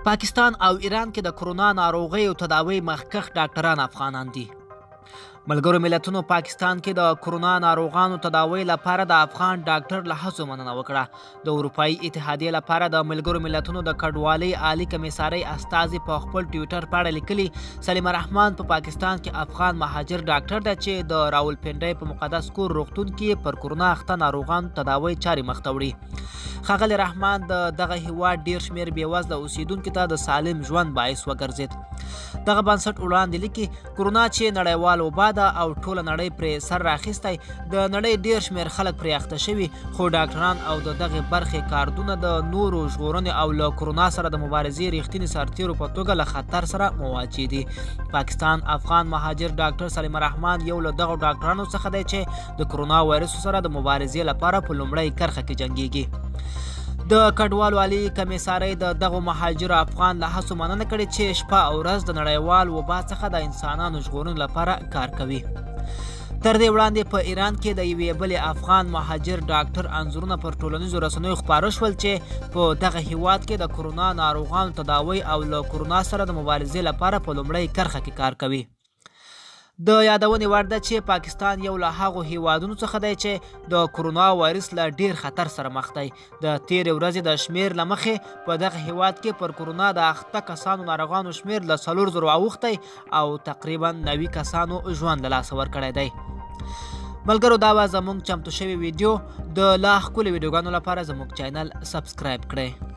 پاکستان او ایران کې د کرونا ناروغۍ او تداوی مخکښ ډاکټران افغانان دي. ملګرو ملتونو پاکستان کې د کرونا ناروغانو تداوی لپاره د افغان ډاکټر له هڅو مننه وکړه. د اروپایي اتحادیې لپاره د ملګرو ملتونو د کډوالۍ عالی کمیسارۍ استازي په خپل ټویټر په اړه لیکلي، سلیمه رحمان په پاکستان کې افغان مهاجر ډاکټر ده چې د راولپنډۍ په مقدس کور روغتون کې پر کرونا اخته ناروغانو تداوی چارې مخ ته وړي. ښاغلی رحمان د دغه هیواد ډیر شمیر بېوزله اوسیدونکو ته د سالم ژوند باعث وګرځېد. دغه بنسټ وړاندې لیکي، کرونا چې نړیوال وبا ده او ټوله نړۍ پرې سر راخیستی، د نړۍ ډیر شمیر خلک پرې اخته شوي، خو ډاکټران او د دغې برخې کاردونه د نورو ژغورنې او له کرونا سره د مبارزې ریښتیني سرتیرو په توګه له خطر سره مواجه دي. پاکستان افغان مهاجر ډاکټر سلیمه رحمان یو له دغو ډاکټرانو څخه دی چې د کرونا وایرس سره د مبارزې لپاره په لومړۍ کرښه کې جنګیږي. د کډوالو عالی کمیسارۍ د دغو مهاجرو افغان له هڅو مننه کړې چې شپه او ورځ د نړیوال وبا څخه د انسانانو ژغورنې لپاره کار کوي. تر دې وړاندې په ایران کې د یوې بلې افغان مهاجر ډاکټر انځورونه پر ټولنیزو رسنیو خپاره شول چې په دغه هیواد کې د کرونا ناروغانو تداوی او له کرونا سره د مبارزې لپاره په لومړۍ کرښه کې کار کوي. د یادونې وړ ده چې پاکستان یو له هغو هیوادونو څخه دی چې د کرونا وایرس له ډیر خطر سره مخ دی. د تیرې ورځې د شمیر له مخې په دغه هیواد کې پر کرونا د اخته کسانو ناروغانو شمیر له 4,000 اوښتی او تقریبا 90 کسانو ژوند له لاسه ورکړی دی. ملګرو، دا وه زموږ چمتو شوې ویډیو. د لا ښکلې ویډیوګانو لپاره زموږ چینل سبسکرایب کړئ.